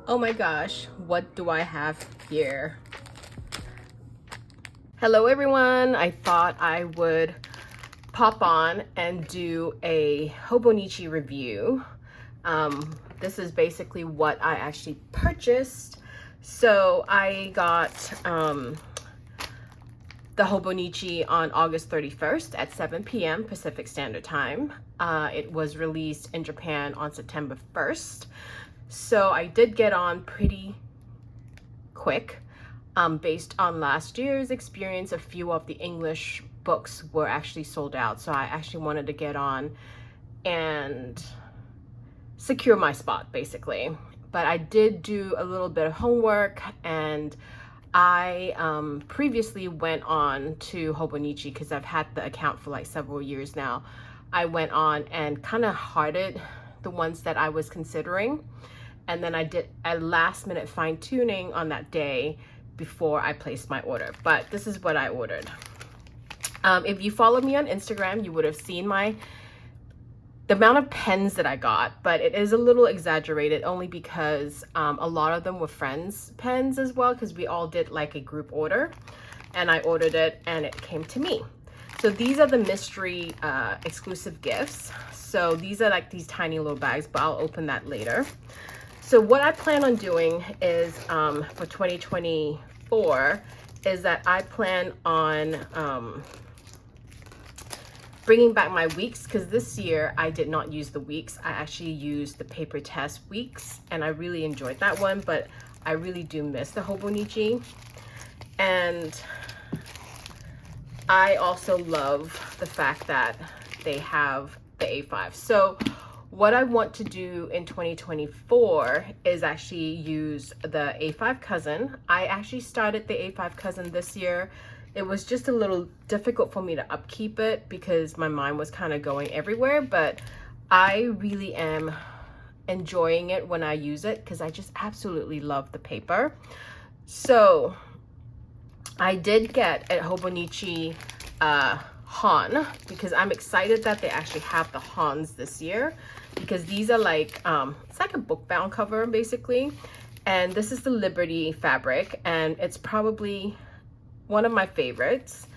Oh my gosh, what do I have here? Hello everyone, I thought I would pop on and do a Hobonichi review. This is basically what I actually purchased. So I got the Hobonichi on August 31st at 7 p.m. Pacific Standard Time. It was released in Japan on September 1st. So I did get on pretty quick. Based on last year's experience, a few of the English books were actually sold out. So I actually wanted to get on and secure my spot, basically. But I did do a little bit of homework, and I previously went on to Hobonichi because I've had the account for like several years now. I went on and kind of hearted the ones that I was considering. And then I did a last minute fine tuning on that day before I placed my order. But this is what I ordered. If you follow me on Instagram, you would have seen the amount of pens that I got, but it is a little exaggerated only because a lot of them were friends' pens as well, because we all did like a group order, and I ordered it and it came to me. So these are the mystery exclusive gifts. So these are like these tiny little bags, but I'll open that later. So what I plan on doing is for 2024 is that I plan on bringing back my weeks, because this year I did not use the weeks. I actually used the paper test weeks and I really enjoyed that one, but I really do miss the Hobonichi. And I also love the fact that they have the A5. So what I want to do in 2024 is actually use the A5 cousin. I actually started the A5 cousin this year. It was just a little difficult for me to upkeep it because my mind was kind of going everywhere, but I really am enjoying it when I use it because I just absolutely love the paper. So I did get a Hobonichi Han, because I'm excited that they actually have the Hans this year, because these are like it's like a book bound cover basically, and this is the Liberty fabric, and it's probably one of my favorites.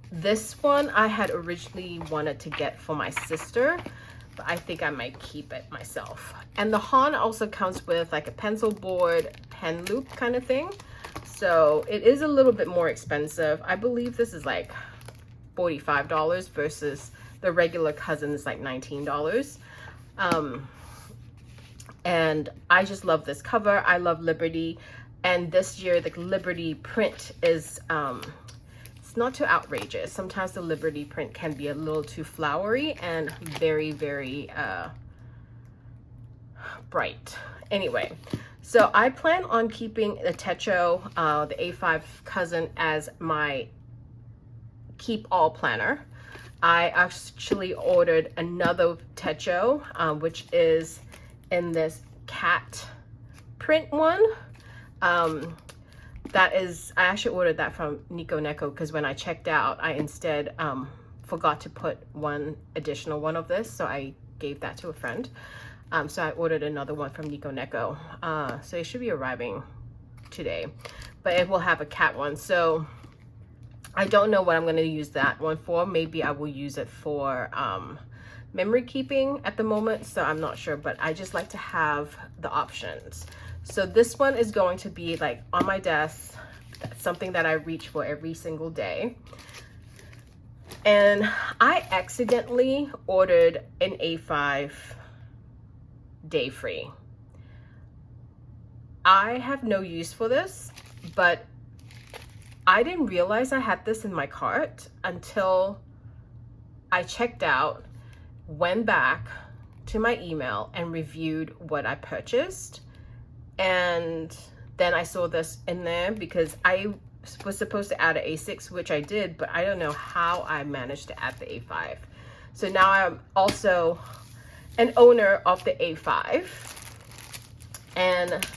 This one I had originally wanted to get for my sister, but I think I might keep it myself. And the Han also comes with like a pencil board, pen loop kind of thing. So it is a little bit more expensive. I believe this is like $45 versus the regular cousin is like $19. And I just love this cover. I love Liberty. And this year the Liberty print is, it's not too outrageous. Sometimes the Liberty print can be a little too flowery and very, very bright. Anyway, so I plan on keeping the Techo, the A5 cousin, as my keep all planner. I actually ordered another Techo, which is in this cat print one. That is, I actually ordered that from Nico Neko because when I checked out, I instead forgot to put one additional one of this, so I gave that to a friend. So I ordered another one from Nico Neko. So it should be arriving today, but it will have a cat one. So I don't know what I'm going to use that one for. Maybe I will use it for memory keeping at the moment, so I'm not sure, but I just like to have the options. So this one is going to be like on my desk. That's something that I reach for every single day. And I accidentally ordered an A5 day free. I have no use for this, but I didn't realize I had this in my cart until I checked out, went back to my email and reviewed what I purchased. And then I saw this in there because I was supposed to add an A6, which I did, but I don't know how I managed to add the A5. So now I'm also an owner of the A5. And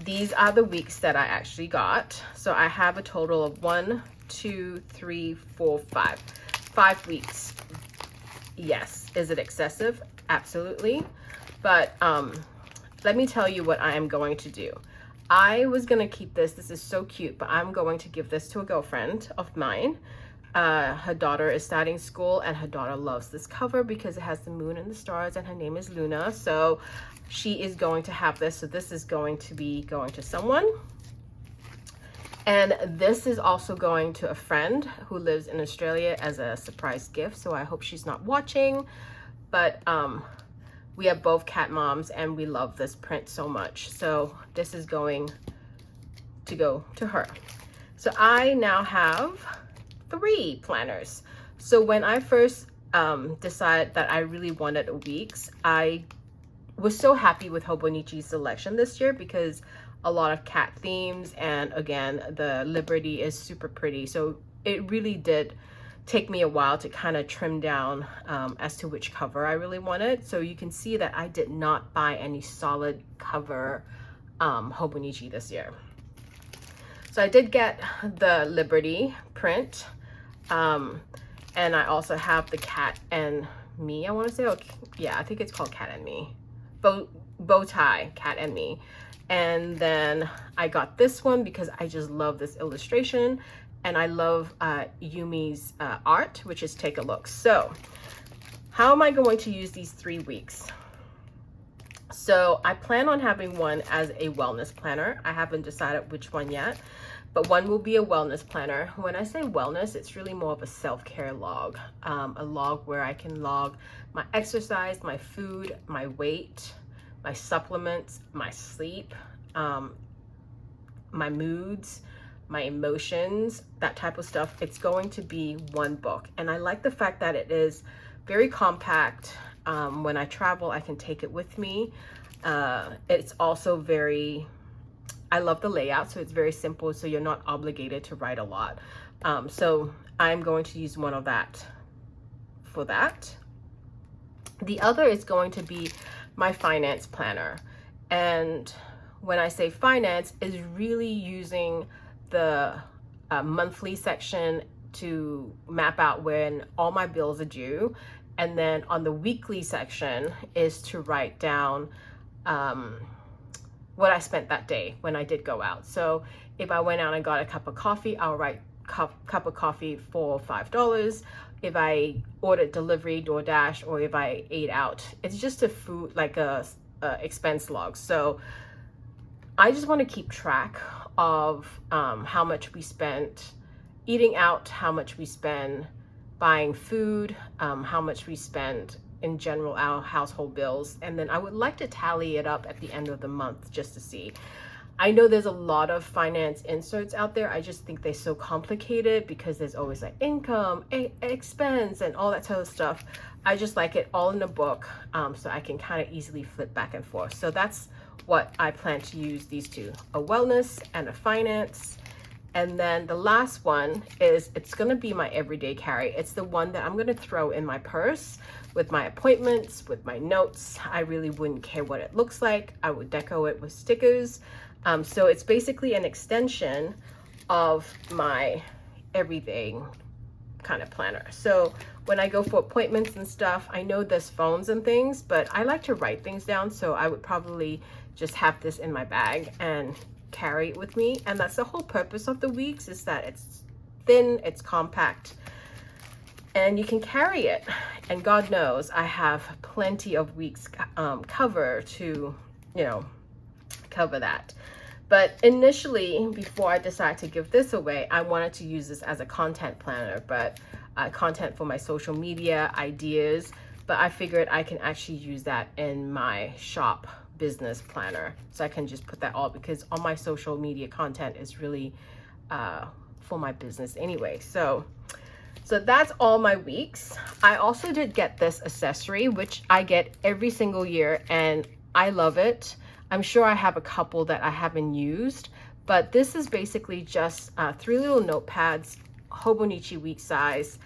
these are the weeks that I actually got. So I have a total of 1, 2, 3, 4, 5. 5 weeks. Yes. Is it excessive? Absolutely. But let me tell you what I am going to do. I was gonna keep this. This is so cute, but I'm going to give this to a girlfriend of mine. Her daughter is starting school, and her daughter loves this cover because it has the moon and the stars, and her name is Luna. So she is going to have this. So this is going to be going to someone. And this is also going to a friend who lives in Australia as a surprise gift. So I hope she's not watching, but we are both cat moms and we love this print so much. So this is going to go to her. So I now have 3 planners. So when I first decided that I really wanted weeks, I was so happy with Hobonichi's selection this year because a lot of cat themes, and again, the Liberty is super pretty. So it really did take me a while to kind of trim down as to which cover I really wanted. So you can see that I did not buy any solid cover Hobonichi this year. So I did get the Liberty print, and I also have the Cat and Me, I want to say. Oh, yeah, I think it's called Cat and Me. Bow tie, Cat and Me. And then I got this one because I just love this illustration, and I love Yumi's art, which is Take a Look. So how am I going to use these 3 weeks? So I plan on having one as a wellness planner. I haven't decided which one yet, but one will be a wellness planner. When I say wellness, it's really more of a self-care log, a log where I can log my exercise, my food, my weight, my supplements, my sleep, my moods, my emotions, that type of stuff. It's going to be one book. And I like the fact that it is very compact. When I travel, I can take it with me. It's also very, I love the layout, so it's very simple, so you're not obligated to write a lot. So I'm going to use one of that for that. The other is going to be my finance planner. And when I say finance, is really using the monthly section to map out when all my bills are due. And then on the weekly section is to write down what I spent that day when I did go out. So if I went out and got a cup of coffee, I'll write cup of coffee for $5. If I ordered delivery, DoorDash, or if I ate out, it's just a food, like a expense log. So I just want to keep track of how much we spent eating out, how much we spend buying food, how much we spend in general, our household bills. And then I would like to tally it up at the end of the month just to see. I know there's a lot of finance inserts out there. I just think they're so complicated because there's always like income, expense, and all that sort of stuff. I just like it all in a book, so I can kind of easily flip back and forth. So that's what I plan to use these two, a wellness and a finance. And then the last one is, it's gonna be my everyday carry. It's the one that I'm gonna throw in my purse with my appointments, with my notes. I really wouldn't care what it looks like. I would deco it with stickers. So it's basically an extension of my everyday kind of planner. So when I go for appointments and stuff, I know there's phones and things, but I like to write things down. So I would probably just have this in my bag and carry it with me. And that's the whole purpose of the weeks, is that it's thin, it's compact, and you can carry it. And God knows I have plenty of weeks cover to, cover that. But initially, before I decided to give this away, I wanted to use this as a content planner, but content for my social media ideas. But I figured I can actually use that in my shop business planner. So I can just put that all, because all my social media content is really for my business anyway. So that's all my weeks. I also did get this accessory, which I get every single year, and I love it. I'm sure I have a couple that I haven't used, but this is basically just 3 little notepads, Hobonichi week size.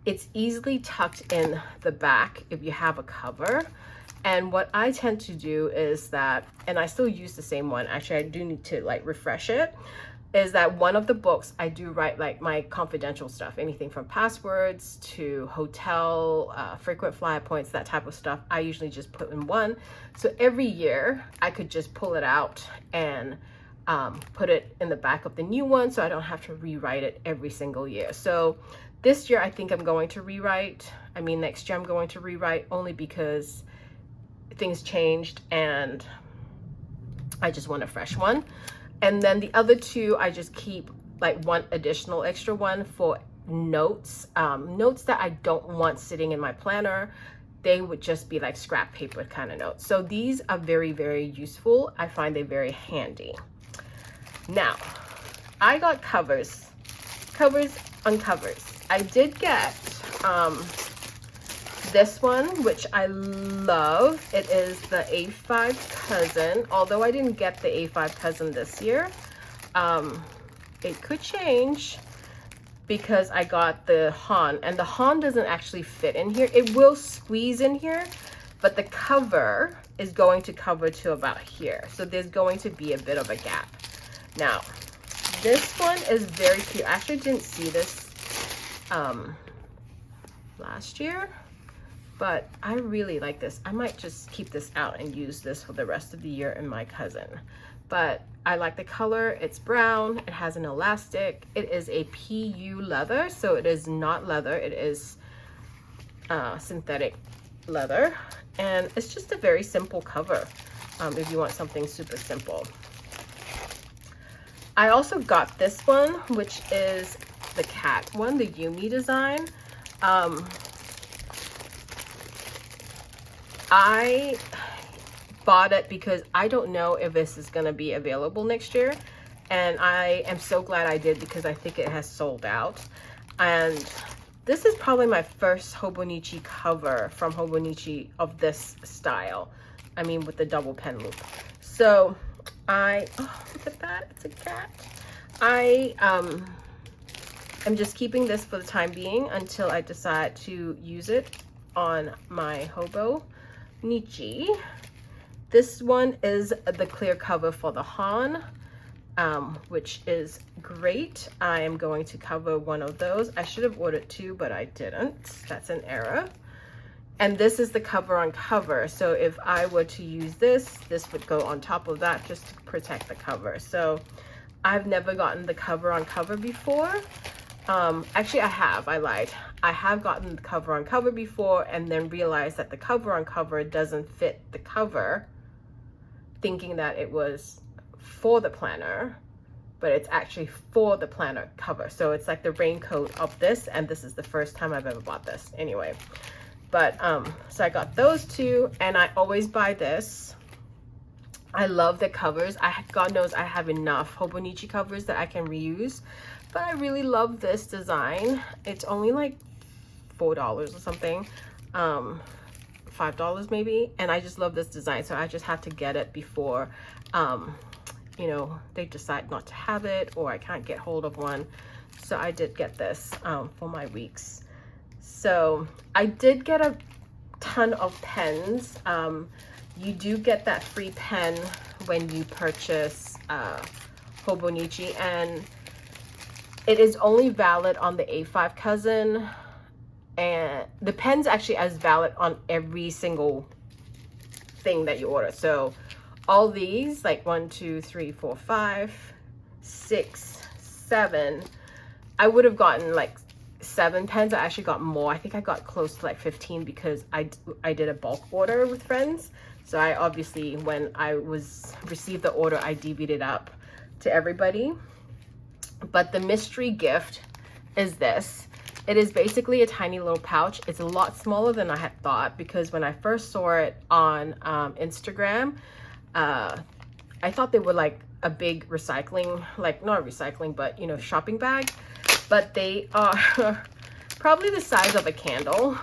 It's easily tucked in the back if you have a cover. And what I tend to do is that, and I still use the same one. Actually, I do need to like refresh it. is that one of the books I do write like my confidential stuff, anything from passwords to hotel, frequent flyer points, that type of stuff. I usually just put in one. So every year I could just pull it out and put it in the back of the new one, so I don't have to rewrite it every single year. So this year I think I'm going to rewrite. I mean, next year I'm going to rewrite, only because things changed and I just want a fresh one. And then the other two, I just keep like one additional extra one for notes, notes that I don't want sitting in my planner. They would just be like scrap paper kind of notes. So these are very, very useful. I find they very handy. Now, I got covers on covers. I did get this one, which I love. It is the A5 cousin. Although I didn't get the A5 cousin this year, it could change because I got the Han, and the Han doesn't actually fit in here. It will squeeze in here, but the cover is going to cover to about here. So there's going to be a bit of a gap. Now, this one is very cute. I actually didn't see this last year, but I really like this. I might just keep this out and use this for the rest of the year in my cousin. But I like the color. It's brown. It has an elastic. It is a PU leather, so it is not leather. It is synthetic leather, and it's just a very simple cover if you want something super simple. I also got this one, which is the cat one, the Yumi design. I bought it because I don't know if this is going to be available next year, and I am so glad I did because I think it has sold out. And this is probably my first Hobonichi cover from Hobonichi of this style. I mean, with the double pen loop. So oh, look at that, it's a cat. I am just keeping this for the time being until I decide to use it on my Hobonichi. This one is the clear cover for the Han, which is great. I am going to cover one of those. I should have ordered two, but I didn't. That's an error. And this is the cover on cover. So if I were to use this, this would go on top of that just to protect the cover. So I've never gotten the cover on cover before. Actually, I lied. I have gotten the cover on cover before and then realized that the cover on cover doesn't fit the cover, thinking that it was for the planner, but it's actually for the planner cover. So it's like the raincoat of this, and this is the first time I've ever bought this anyway. But so I got those two, and I always buy this. I love the covers. God knows I have enough Hobonichi covers that I can reuse, but I really love this design. It's only like $4 or something, $5 maybe, and I just love this design, so I just had to get it before you know, they decide not to have it or I can't get hold of one. So I did get this for my weeks. So I did get a ton of pens. You do get that free pen when you purchase Hobonichi, and it is only valid on the A5 cousin, and the pen's actually as valid on every single thing that you order. So all these, like 1, 2, 3, 4, 5, 6, 7, I would have gotten like 7 pens. I actually got more. I think I got close to like 15 because I did a bulk order with friends. So I obviously, when I received the order, I DV'd it up to everybody. But the mystery gift is this. It is basically a tiny little pouch. It's a lot smaller than I had thought, because when I first saw it on Instagram, I thought they were like a big recycling, like not recycling, but you know, shopping bag. But they are probably the size of a candle.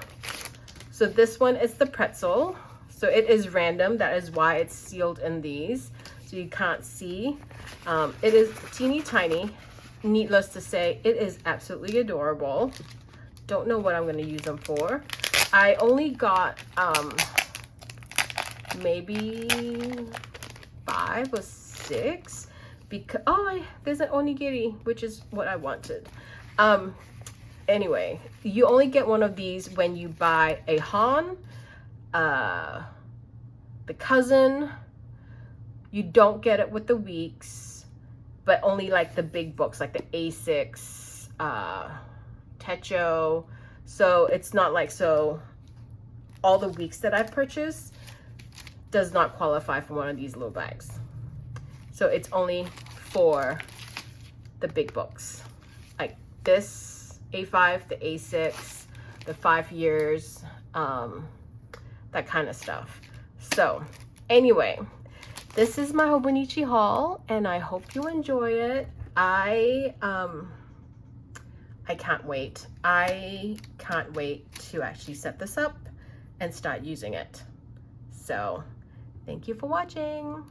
So this one is the pretzel. So it is random. That is why it's sealed in these, so you can't see. It is teeny tiny. Needless to say, it is absolutely adorable. Don't know what I'm going to use them for. I only got maybe 5 or 6 because, oh, there's an onigiri, which is what I wanted. Anyway, you only get one of these when you buy a Han, the cousin. You don't get it with the weeks, but only like the big books, like the A6, Techo. So it's not like, so all the weeks that I've purchased does not qualify for one of these little bags. So it's only for the big books, like this A5, the A6, the 5 years, that kind of stuff. So anyway, this is my Hobonichi haul, and I hope you enjoy it. I can't wait. I can't wait to actually set this up and start using it. So thank you for watching.